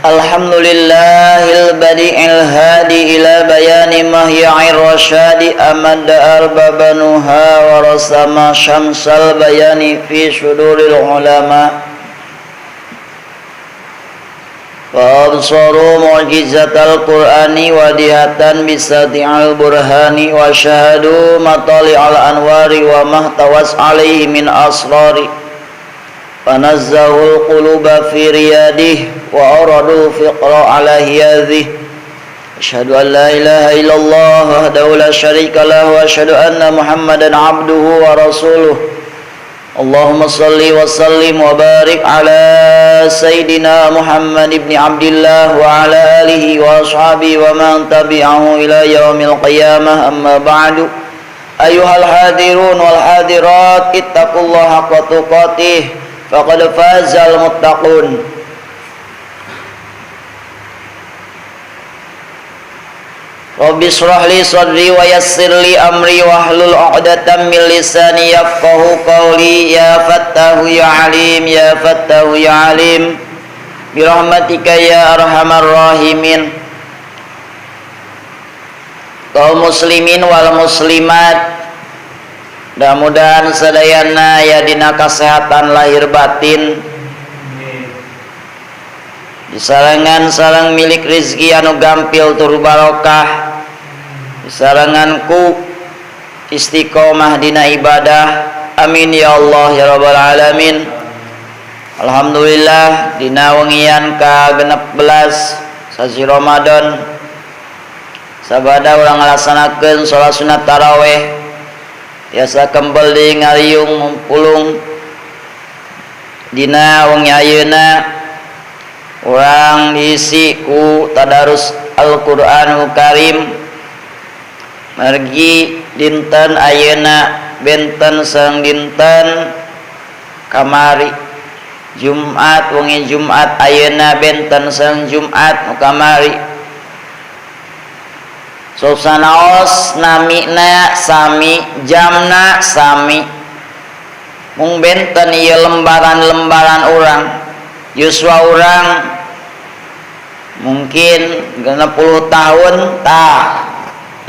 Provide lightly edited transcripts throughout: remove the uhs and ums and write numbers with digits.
Alhamdulillahil badi'il hadi ila bayani mahya'ir rasyadi amadda arbabanuha wa rasama syamsal bayani fi syuduril ulama wa absaru mu'jizatal qur'ani wa dihatan bisati'al burhani wa syahadu matali'al anwari wa mahtawas alaihi min asrari fanazzahul quluba fi riyadih wa aradul fiqra ala hiyadih. Asyhadu an la ilaha illallah wahdahu la syarika lahu wa asyhadu anna Muhammadan abduhu wa rasuluh. Allahumma salli wa sallim wa barik ala sayyidina Muhammad ibn Abdillah wa ala alihi wa ashabihi wa man tabi'ahu ila yaumil qiyamah, amma ba'du. Ayyuhal hadirun wal hadirat, ittaqullaha haqqa tuqatih faqad fazal muttaqun. Rabbi shrah li sadri wa yassir li amri wahlul 'uqdatam min lisani yafqahu qawli. Ya fattahu ya alim, ya fattahu ya alim, bi rahmatika ya arhamar rahimin. Kaum muslimin wal muslimat, mudah-mudahan sadayana ya dina kasehatan lahir batin, disarangan sareng milik rizki anu gampil tur barokah, disaranganku istiqomah dina ibadah, amin ya Allah ya rabbal alamin. Alhamdulillah dina wengian ka 16 sasi Ramadan sabada urang ngalaksanakeun salat sunat tarawih, biasa kembal di ngariung mumpulung dina wengi ayeuna urang diisi ku tadarus Al-Qur'anul Karim. Margi dinten ayeuna benten sang dinten kamari Jumat, wengi Jumat ayeuna benten sang Jumat kamari. Sosanaos namina sami, jamna sami, mung benten ieu lembaran-lembaran urang. Yuswa urang mungkin 60 tahun tah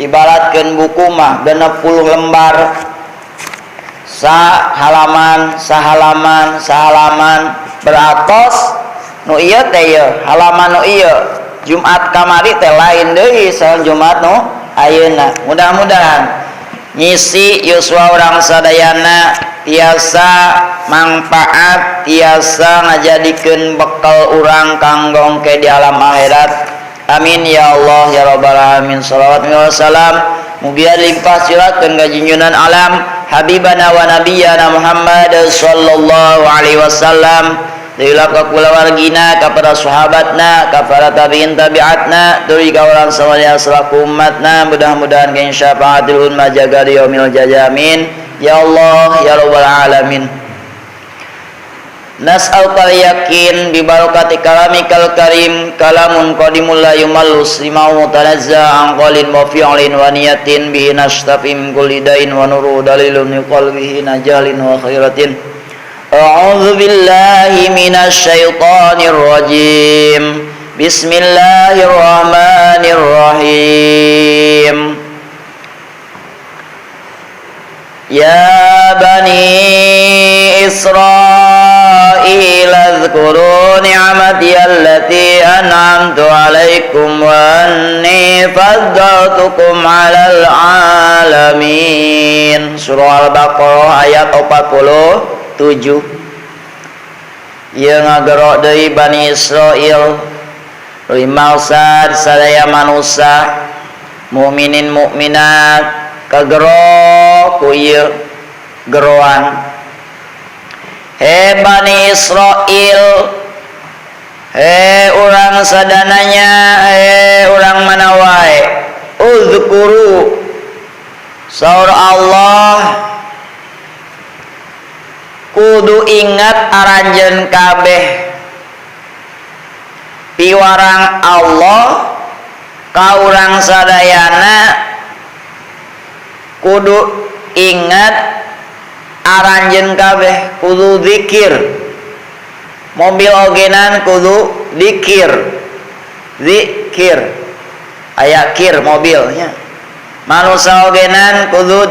ibaratkeun buku mah 60 lembar, sahalaman beratos nu ieu teh ieu halaman nu ieu Jumat kamari teh lain deui saeng Jumat nu ayeuna. Mudah-mudahan ngisi yuswa urang sadayana tiasa manfaat, tiasa ngajadikeun bekal urang kanggo engke di alam akhirat. Amin ya Allah ya rabbal alamin. Shalawat wa salam mugia limpah sirakeun ka junjungan alam habibana wa nabiyyana Muhammad sallallahu alaihi wasallam, diulah ka kulawargina, ka para sahabatna, ka para tabi'in tabi'atna, tuluy ka urang sadaya selaku umatna. Mudah-mudahan ka syafaatul umma jaga di yaumil jazamin ya Allah ya rabbal alamin. Nas'aluka yakin bi barakati kalamikal karim, kalamun qadimul la yumallus limau tanazza an qalin wa fi'lin wa niyatin bihi nastafim kulli dain wa nuru dalilun qalbihi najalin wa khairatin. A'udzu billahi minasy syaithanir rajim. Bismillahirrahmanirrahim. Ya bani Israil azkuru ni'mati allati an'amtu alaikum wa anni faddaltukum 'alal 'alamin. Surah Al-Baqarah ayat 47. Ieu ngagero deui Bani Israil rimausad sadaya manusia mukminin mukminat kagero ku ieu geroan. He Bani Israil, he urang sadananya, he urang mana wae, uzkuru saur Allah kudu ingat aranjeun kabeh piwarang Allah ka urang sadayana kudu ingat aranjeun kabeh, kudu zikir. Mobil ogenan kudu zikir. zikir aya kir mobilnya manusia ogenan kudu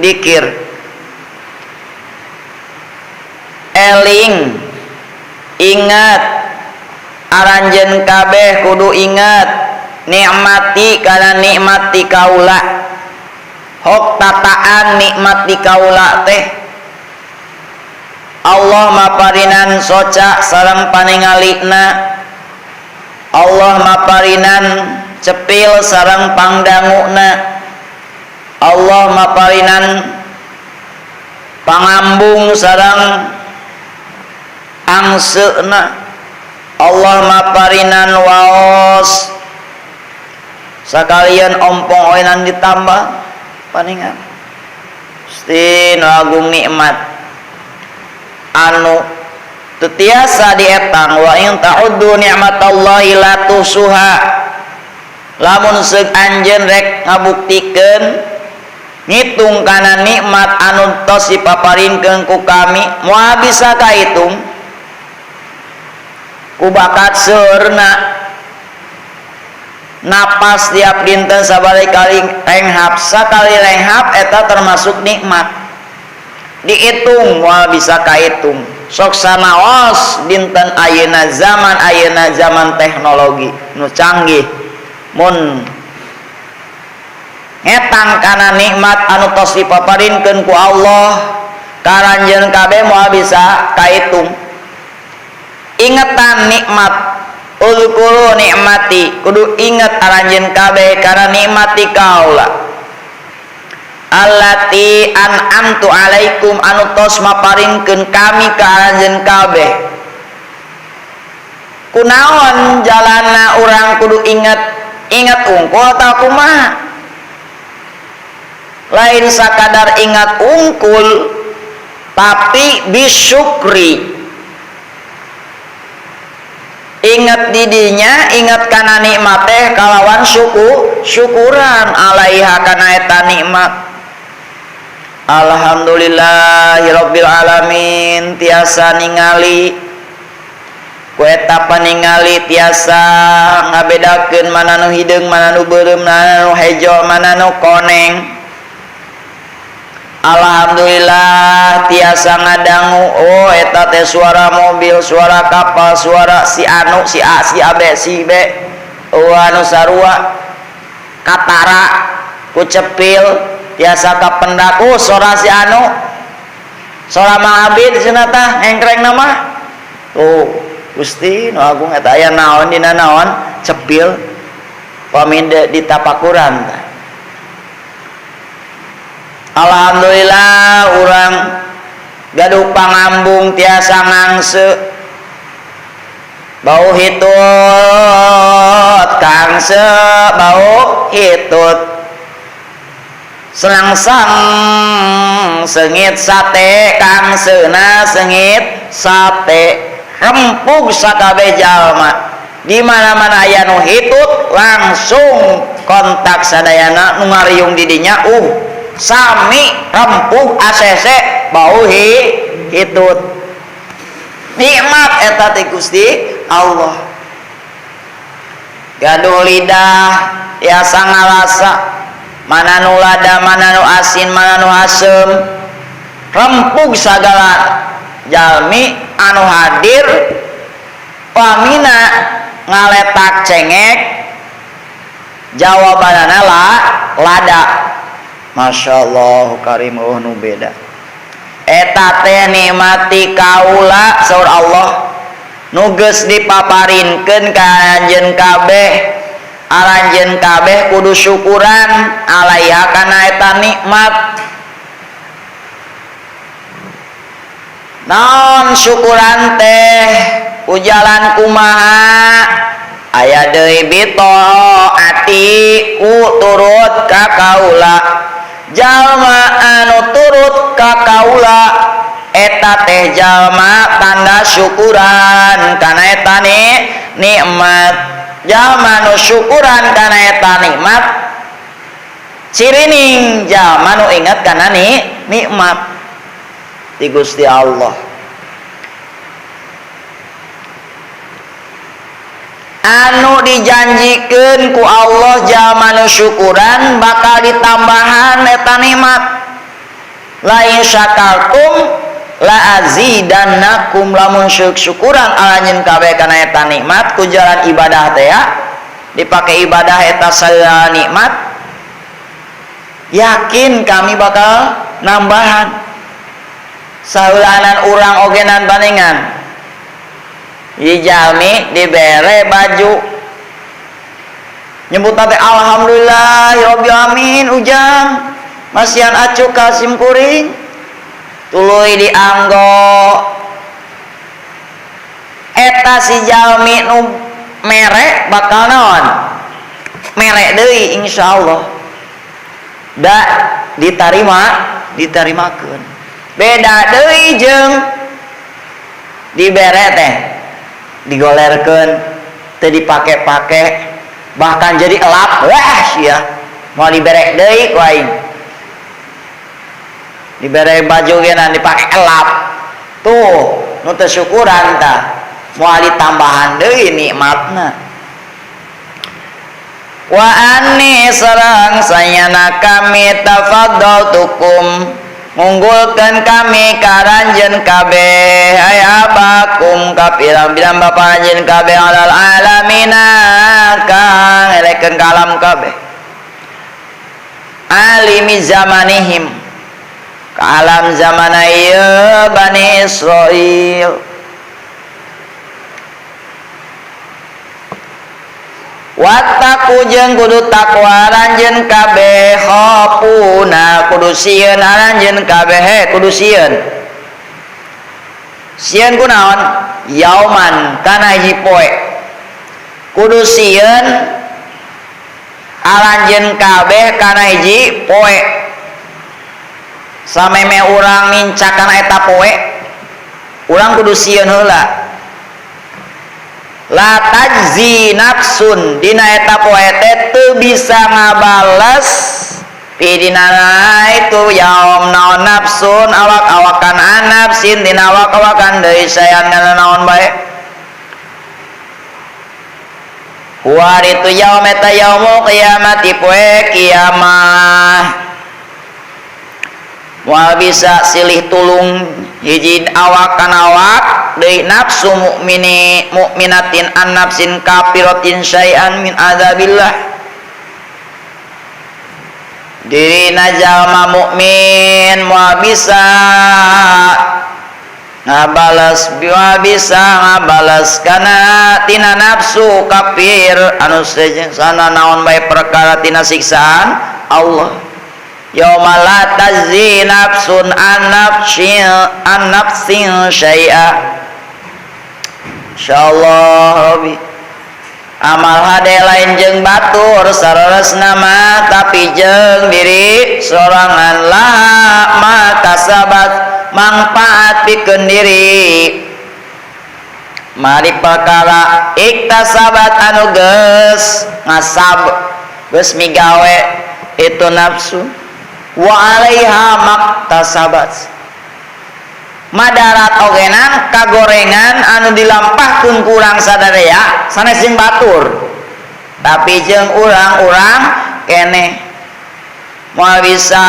dikir eling ingat aranjeun kabeh kudu ingat nikmati kana nikmati kaula hok tataan nikmati kaula teh Allah maparinan soca sareng paningalina Allah maparinan cepil sareng pangdanguna Allah maparinan pangambung sareng angseuna Allah maparinan waos sakalian ompong oenan ditambah paningan Gusti nu agung nikmat anu tetiasa dietang wa in ta'uddu ni'matallahi la tuhsuha lamun seug anjeun rek ngabuktikeun ngitung kana nikmat anu tos dipaparinkeun ku kami moal bisa kahitung ku bakat seurna napas tiap dinten sabari kali renghap sakali renghap eta termasuk nikmat dihitung moal bisa kahitung sok sanaos dinten ayeuna zaman teknologi nu canggih mun ngetang kana nikmat anu tos dipaparinkeun ku Allah karanjeun kabeh moal bisa kahitung ingetan nikmat ulkuru nikmati kudu inget aranjeun kabeh kana nikmati kaula allati an'amtu alaikum anu tos maparingkeun kami ka aranjeun kabeh kunaon jalanna urang kudu inget unggul tah kumaha lain sakadar ingat unggul tapi bisyukri ingat didinya ingat kana nikmat teh kalawan syukuran alaiha kana eta nikmat alhamdulillahirabbil alamin tiasa ningali ku eta paningali tiasa ngabedakeun mana nu hideung mana nu beureum mana nu hejo mana nu koneng alhamdulillah tiasa ngadangu oh eta teh suara mobil suara kapal suara si anu si A si AB si B anu sarua katara ku cepil tiasa kapendak suara si anu suara Mang Abid cenah tah engkreng nama Gusti nu agung eta aya naon dina naon cepil paminde ditapakuran tah alhamdulillah urang gaduh pangambung tiasa ngangse bau hitut kangse bau hitut selangsang sengit sate kangseuna sengit sate rempug sakabeh jalma di mana-mana aya nu hitut langsung kontak sadayana nu ngariung di dinya sami rempug ACC bau hitut nikmat eta ti Gusti Allah gaduh lidah tiasa ngarasa mana nu lada mana nu asin mana nu asem rempug sagala jalmi anu hadir pamina ngaletak cengek jawabanana lada Masya Allah karim nu beda eta teh nikmati kaula saur Allah nu geus dipaparinkeun ka anjeun kabeh aranjeun kabeh kudu syukuran alaiha kana eta nikmat naon syukuran teh ujalan kumaha aya deui bitaati ku turut ka kaula jalma anu turut ka kaula eta teh jalma tanda syukuran kana eta nikmat jalma nu syukuran kana eta nikmat cirining jalma nu inget kana nikmat di Gusti Allah anu dijanjikeun ku Allah jalma nu syukuran bakal ditambahan eta nikmat. La in syakartum la azidannakum, lamun syukuran anjeun kabeh kana eta nikmat ku jalan ibadah teh ya dipake ibadah eta sagala nikmat, yakin kami bakal nambahan. Saheulanan urang ogenan banengan di jalmi dibere baju nyebut teh alhamdulillah ya rabbil alamin ujang masihan acu kasim kuring tuluy dianggo eta si jalmi nu merek bakal naon merek deui insyaallah da ditarimakeun. Beda deui jeung dibere teh digolerkeun teu dipake-pake bahkan jadi elap wah sia mau dibere deui ku aing dibere baju geuna dipake elap tuh nu teu syukuran tah moal ditambahan deui nikmatna. Wa anni sareng sayana kami tafaddaltukum ngunggulkeun kami karanjeun kabeh ayabakum kapirang-pirang bapa anjeun kabeh alal alamina kang elekeun kalam kabeh alimi zamanihim ka alam zaman ieu Bani Israil. Wattaku jeung kudu takwa ranjeun kabeh khafuna kudu sieun ranjeun kabeh kudu sieun kunaon yauman kana hiji poe kudu sieun aranjeun kabeh kana hiji poe sameme urang mincakan eta poe urang kudu sieun heula. La tajzi nafsun dina eta poe teh teu bisa ngabales pidina itu yaum naon nafsun awak-awakan anafsin dina awak-awakan deui sayan kana naon bae huwa itu yaum eta yaumul qiyamati poe kiamah. Moal bisa silih tulung hiji awak kana awak deui nafsu mukminatin an nafsin kafiratin syai'an min adzabillah. Dirina jalma mukmin moal bisa ngabales kana tina nafsu kafir anu sana naon bae perkara tina siksaan Allah. Yauma la tajzi nafsun an nafsin syai'a. Insyaallah Rabbi amal hade lain jeung batur sareresna mah tapi jeung diri sorangan lah maka sabat manfaat pikeun diri mari perkara iktasabat anu geus ngasab geus migawe itu nafsu wa alaiha maktasabat madarat ogenan kagorengan anu dilampahkeun ku urang sadaya sanes jeung batur tapi jeung urang-urang keneh moal bisa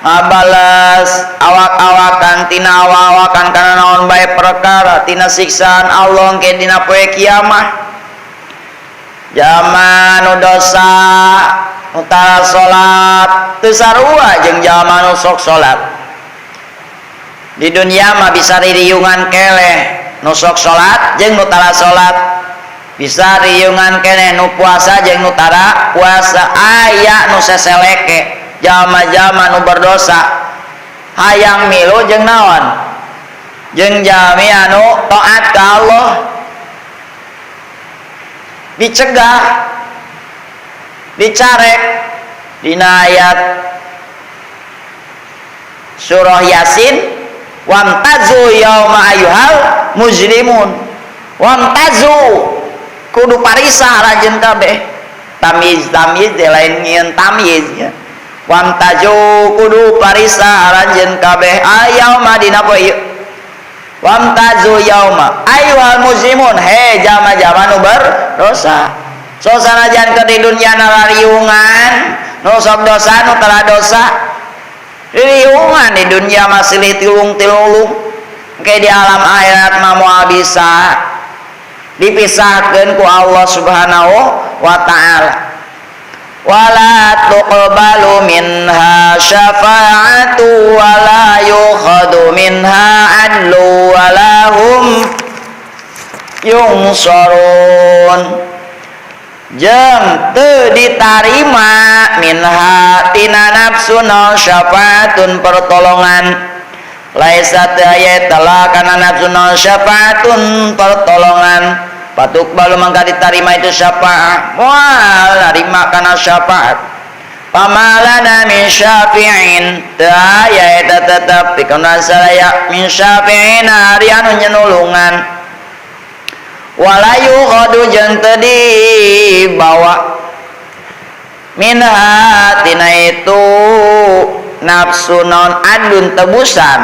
ngabales awak-awakan tina awak-awakan kana naon bae perkara tina siksaan Allah engke dina poe kiamah. Jalma nu dosa nu tara salat teu sarua jeung jalma nu sok salat. Di dunia mah bisa ririungan keleh nu sok salat jeung nu tara salat, bisa ririungan keneh nu puasa jeung nu tara puasa. Aya nu seseleke jalma-jalma nu berdosa hayang milu jeung naon jeung jalmi anu taat ka Allah dicegah dicarek dina ayat surah Yasin wamtazu yauma ayyuhal mujrimun wamtazu kudu parisah rajin kabeh tamiz lain ngieun tamiz ya wamtazu kudu parisah rajin kabeh ayauma dina poe wamtazu yauma ayyuhal muslimun he jama-jama nu berdosa. So sanajan ke di dunia narariungan nu sok dosa nu tara dosa riungan di dunia masih tilung-tilung ke di alam akhirat mah moal bisa dipisahkeun ku Allah Subhanahu wa taala. Wala tuqbalu minha syafa'atu wala yukhadu minha adlu wala hum yungsarun. Jeung teu ditarima minha tina nafsu naon syafaatun pertolongan. Laisa teu aya tala kana nafsu naon syafaatun pertolongan. Patuk balu mangka ditarima itu syafaat. Moal narima kana syafaat. Pamalana min syafi'in teu aya eta tetep pikeun sadaya min syafi'in ari anu nyenulungan. Walayu khadu jeung teu dibawa minha tina itu nafsu non adun tebusan.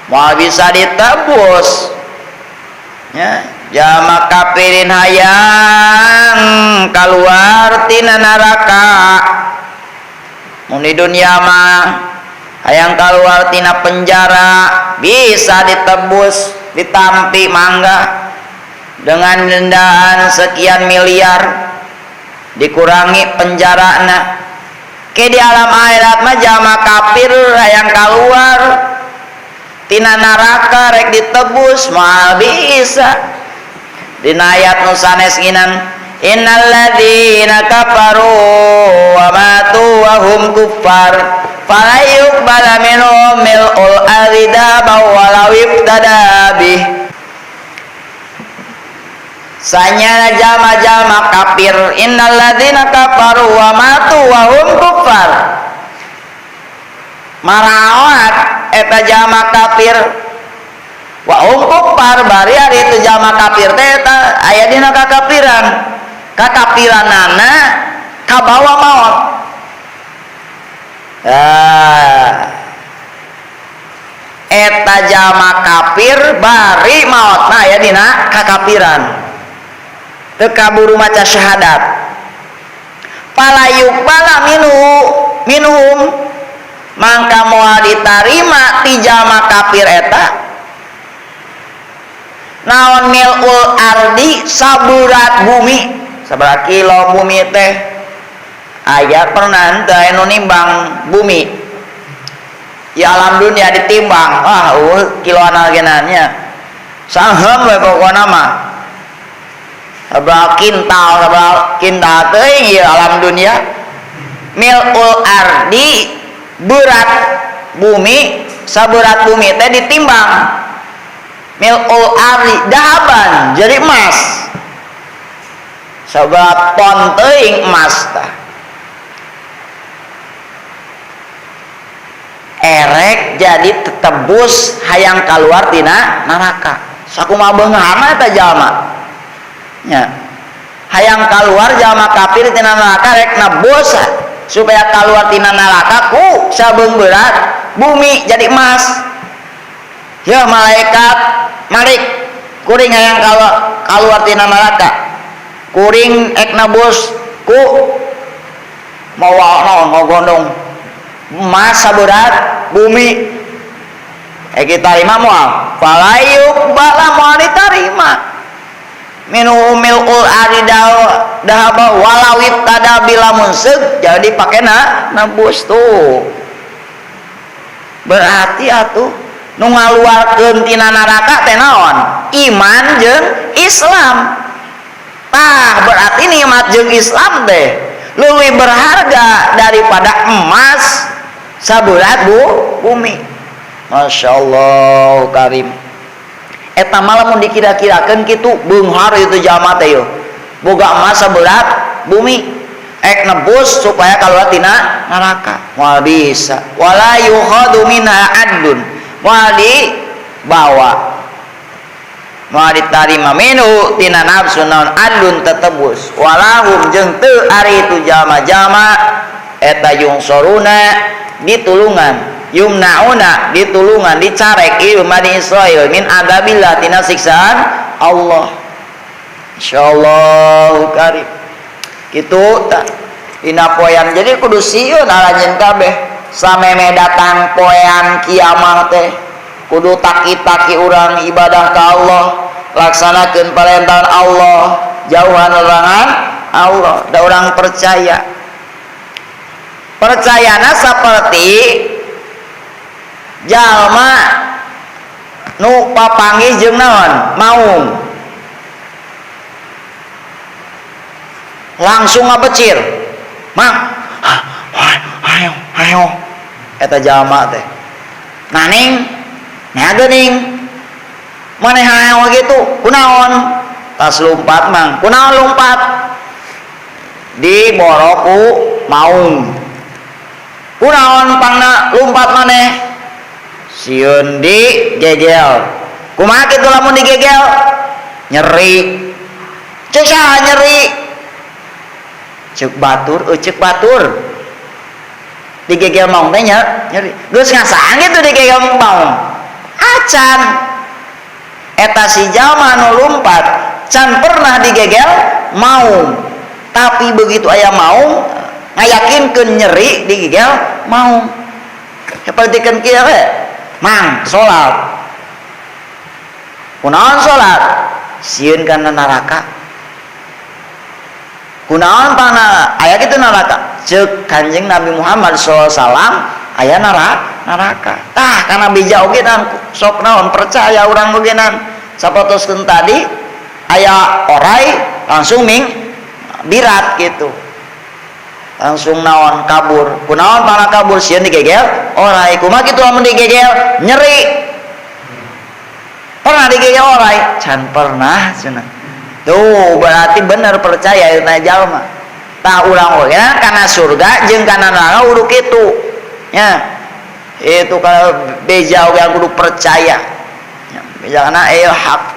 Moal bisa ditebus ya. Jama kafirin hayang keluar tina neraka. Mun di dunia mah hayang keluar tina penjara bisa ditebus, ditampi mangga dengan dendaan sekian miliar, dikurangi penjarana. Ke di alam akhirat mah jama kafir hayang keluar tina neraka rek ditebus moal bisa. Dina ayat nu sanes nginan innal ladzina kafaru wa matu wa hum kuffar fala yuqbala minhum mil'ul arida walau ibtada bih. Sanya jama-jama kafir innal ladzina kafaru wa matu wa hum kuffar. Marawat eta jama kafir wa kuffar bari ari teu jama kafir teh eta aya dina kakafiranana kabawa maot. Eta jama kafir bari maotna aya dina kakafiran teu kaburu maca syahadat. Palayuk bala minhum mangka moal ditarima ti jama kafir eta naon mil'ul ardi saburat bumi. Sabaraha kilo bumi teh aya pernah teu anu nimbang bumi ya alam dunia ditimbang kiloan genannya sahem we pokona mah sabaraha kintal teuing ieu alam dunia. Mil'ul ardi berat bumi saburat bumi teh ditimbang. Mil'ul ardi dahaban jadi emas sabab ton teuing emas tah erek jadi tetebus hayang kaluar tina neraka. Sakumaha beunghana eta jalma nya hayang kaluar jalma kafir tina neraka rek nebus supaya kaluar tina neraka ku sabeung berat bumi jadi emas. Ya malaikat malik kuring hayang kaluar tina neraka kuring ek nebus ku mawa naon ngogondong emas saberat bumi kita tarima moal falayuk bala moal ditarima minhu mil'ul aridahaba walawit tada bilamun seug jadi pakena nebus tuh berarti atuh nu ngaluarkeun tina neraka teh naon? Iman jeung Islam. Tah berarti nikmat jeung Islam teh leuwih berharga daripada emas sabulat bumi. Masyaallah karim. Eta mah lamun dikira-kirakeun kitu beunghar itu jalma teh yo. Boga emas sabulat bumi ek nebus supaya kaluar tina neraka. Moal bisa. Wala yukhadu minha adlun. Moal dibawa moal ditarima minhu tina nafsu naon adlun tetebus walahum jeung teu ari itu jalma-jalma eta yungsoruna ditulungan yumnauna ditulungan dicarek ieu Bani Israil min adabillah tina siksaan Allah. Insyaallah karim kitu tah dina poean. Jadi kudu sieun aranjeun kabeh sameme datang poean kiamat teh kudu taki-taki urang ibadah ka Allah, laksanakeun parentahan Allah, jauhan larangan Allah. Da urang percayana saperti jalma nu papanggih jeung naon maung langsung ngabecir mang hayo eta jalma teh naning nya geuning maneh hayo gitu kunaon tas lumpat mang kunaon lumpat di boroku maung kunaon pangna lumpat maneh sieun di gegel kumaha kitu lamun digegel nyeri ceuk saha nyeri ceuk batur digegel maung teh nyeri geus ngasaan gitu digegel maung acan eta si jalma nu lumpat can pernah digegel maung tapi begitu aya maung ngayakinkeun nyeri digegel maung sapertikeun kieu we mang salat kunaon salat sieun kana neraka kunaon pangna aya kitu neraka ceuk Kanjeng Nabi Muhammad sallallahu alaihi wasallam aya neraka tah kana bija oge dan sok naon percaya urang oge nan sapotoskeun tadi aya orai langsung birat gitu langsung naon kabur kunaon pangna kabur sieun digegel orai kumaha kitu lamun digegel nyeri pernah digegel orai can pernah cenah tuh berarti bener percaya eta jalma tah urang oge kana surga jeung kana neraka kudu kitu nya itu kalau beja oge kudu percaya nya bejana hak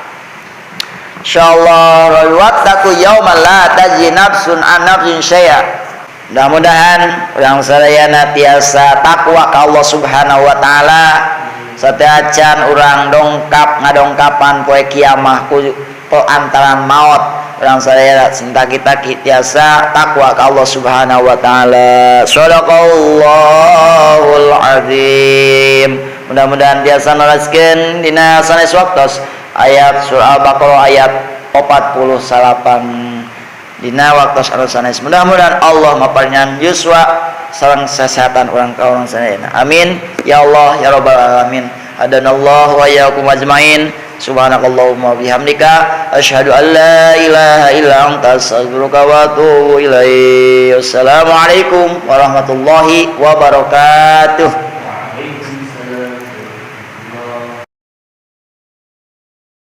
insyaallah wattaqu yauman la tajzi nafsun an nafsin syai'a. Mudah-mudahan urang sadayana tiasa takwa ka Allah Subhanahu wa taala sateacan urang ngadongkapan poe kiamah ku peantaran maut urang sadayana cinta kita tiasa takwa ka Allah Subhanahu wa taala. Shadaqallahul azim. Mudah-mudahan tiasa naraskeun dina sanes waktos ayat surah Al-Baqarah ayat 48 dina waktu sanes. Mudah-mudahan Allah maparingan yuswa sareng kesehatan urang ka urang sadayana. Amin ya Allah ya rabbal alamin. Adanallahu wa iyyakum ajmain. Subhanakallahumma bihamdika asyhadu an la ilaha illa anta astaghfiruka wa atubu ilaik. Wassalamualaikum warahmatullahi wabarakatuh.